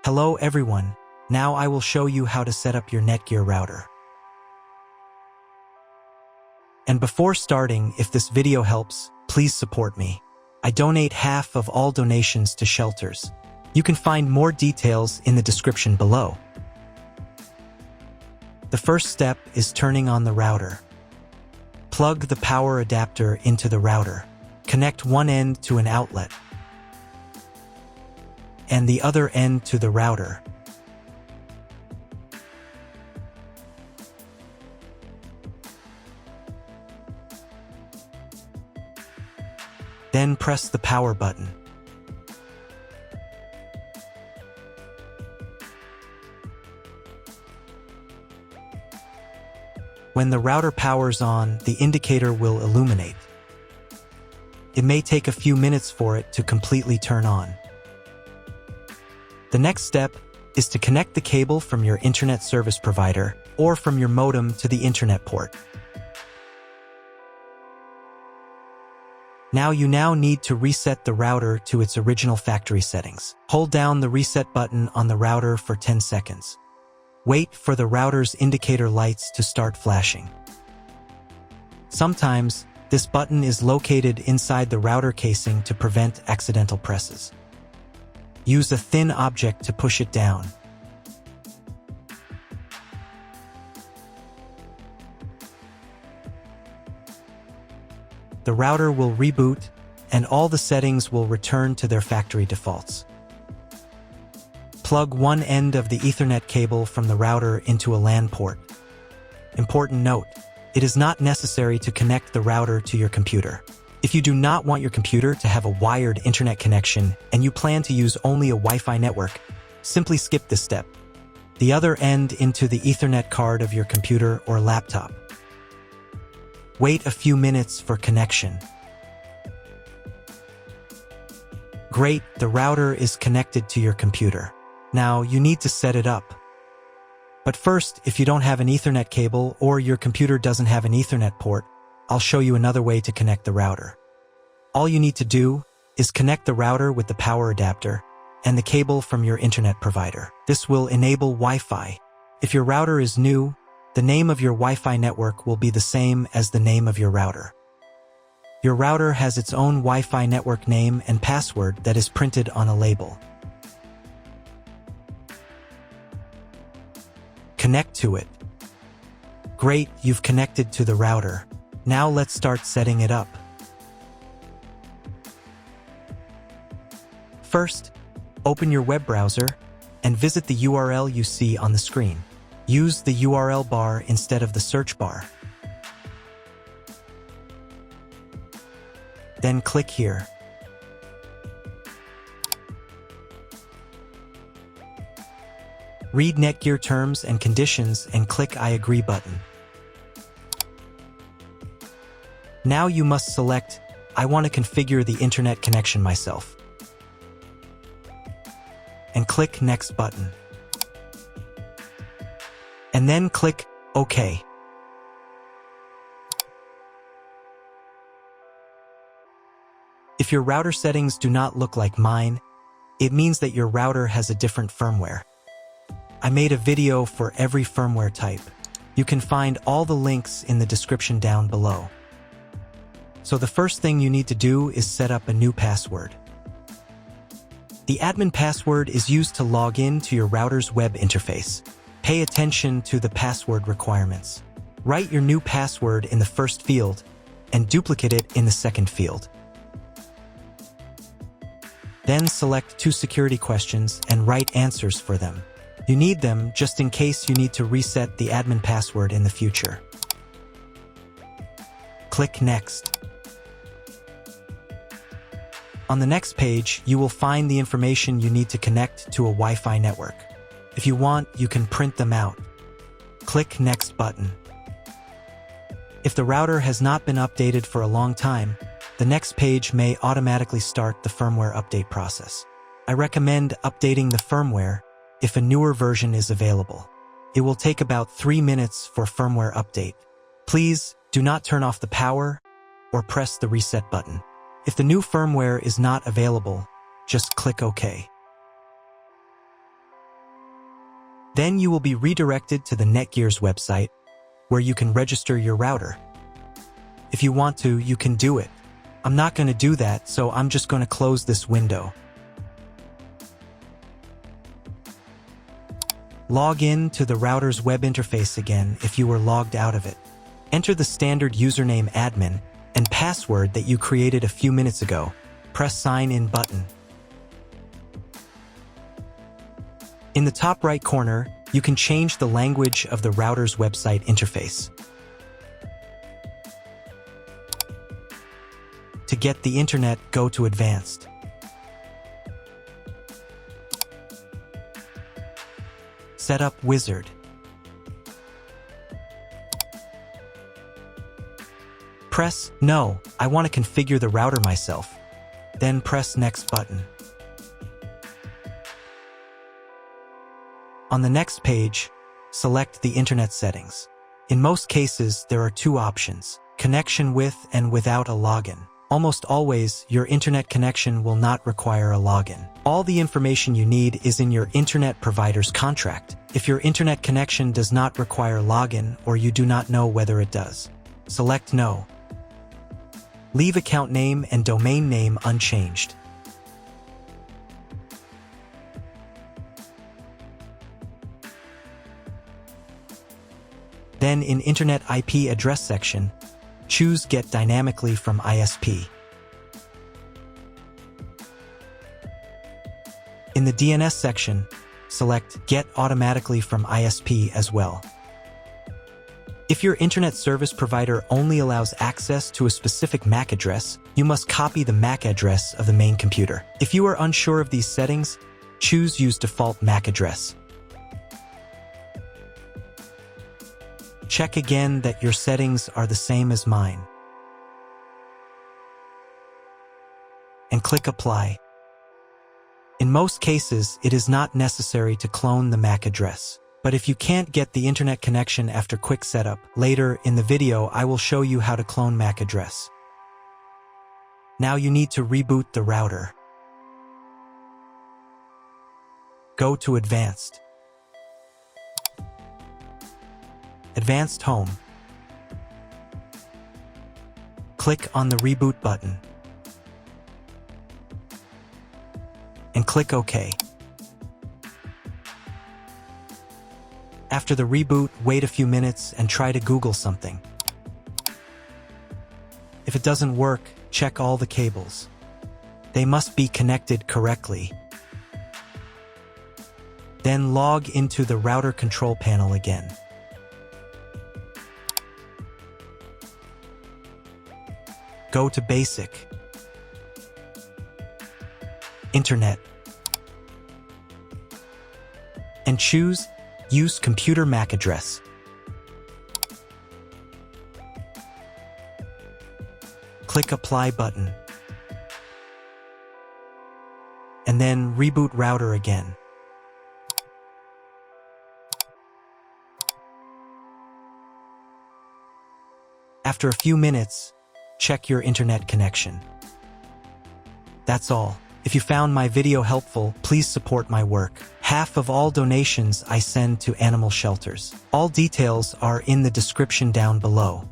Hello everyone, now I will show you how to set up your NETGEAR router. And before starting, if this video helps, please support me. I donate half of all donations to shelters. You can find more details in the description below. The first step is turning on the router. Plug the power adapter into the router. Connect one end to an outlet and the other end to the router. Then press the power button. When the router powers on, the indicator will illuminate. It may take a few minutes for it to completely turn on. The next step is to connect the cable from your internet service provider or from your modem to the internet port. Now you need to reset the router to its original factory settings. Hold down the reset button on the router for 10 seconds. Wait for the router's indicator lights to start flashing. Sometimes, this button is located inside the router casing to prevent accidental presses. Use a thin object to push it down. The router will reboot, and all the settings will return to their factory defaults. Plug one end of the Ethernet cable from the router into a LAN port. Important note, it is not necessary to connect the router to your computer. If you do not want your computer to have a wired internet connection and you plan to use only a Wi-Fi network, simply skip this step. The other end into the Ethernet card of your computer or laptop. Wait a few minutes for connection. Great, the router is connected to your computer. Now you need to set it up. But first, if you don't have an Ethernet cable or your computer doesn't have an Ethernet port, I'll show you another way to connect the router. All you need to do is connect the router with the power adapter and the cable from your internet provider. This will enable Wi-Fi. If your router is new, the name of your Wi-Fi network will be the same as the name of your router. Your router has its own Wi-Fi network name and password that is printed on a label. Connect to it. Great, you've connected to the router. Now let's start setting it up. First, open your web browser and visit the URL you see on the screen. Use the URL bar instead of the search bar. Then click here. Read NETGEAR terms and conditions and click I agree button. Now you must select, I want to configure the internet connection myself. And click Next button. And then click OK. If your router settings do not look like mine, it means that your router has a different firmware. I made a video for every firmware type. You can find all the links in the description down below. So the first thing you need to do is set up a new password. The admin password is used to log in to your router's web interface. Pay attention to the password requirements. Write your new password in the first field and duplicate it in the second field. Then select 2 security questions and write answers for them. You need them just in case you need to reset the admin password in the future. Click Next. On the next page, you will find the information you need to connect to a Wi-Fi network. If you want, you can print them out. Click Next button. If the router has not been updated for a long time, the next page may automatically start the firmware update process. I recommend updating the firmware if a newer version is available. It will take about 3 minutes for firmware update. Please do not turn off the power or press the reset button. If the new firmware is not available, just click OK. Then you will be redirected to the NETGEAR's website, where you can register your router. If you want to, you can do it. I'm not going to do that, so I'm just going to close this window. Log in to the router's web interface again if you were logged out of it. Enter the standard username admin and password that you created a few minutes ago. Press Sign In button. In the top right corner, you can change the language of the router's website interface. To get the internet, go to Advanced. Setup Wizard. Press No, I want to configure the router myself. Then press Next button. On the next page, select the internet settings. In most cases, there are two options: connection with and without a login. Almost always, your internet connection will not require a login. All the information you need is in your internet provider's contract. If your internet connection does not require login or you do not know whether it does, select No. Leave account name and domain name unchanged. Then in Internet IP address section, choose Get Dynamically from ISP. In the DNS section, select Get Automatically from ISP as well. If your internet service provider only allows access to a specific MAC address, you must copy the MAC address of the main computer. If you are unsure of these settings, choose Use Default MAC Address. Check again that your settings are the same as mine. And click Apply. In most cases, it is not necessary to clone the MAC address. But if you can't get the internet connection after quick setup, later in the video I will show you how to clone MAC address. Now you need to reboot the router. Go to Advanced. Advanced Home. Click on the Reboot button. And click OK. After the reboot, wait a few minutes and try to Google something. If it doesn't work, check all the cables. They must be connected correctly. Then log into the router control panel again. Go to Basic, Internet, and choose Use Computer MAC Address. Click Apply button. And then reboot router again. After a few minutes, check your internet connection. That's all. If you found my video helpful, please support my work. Half of all donations I send to animal shelters. All details are in the description down below.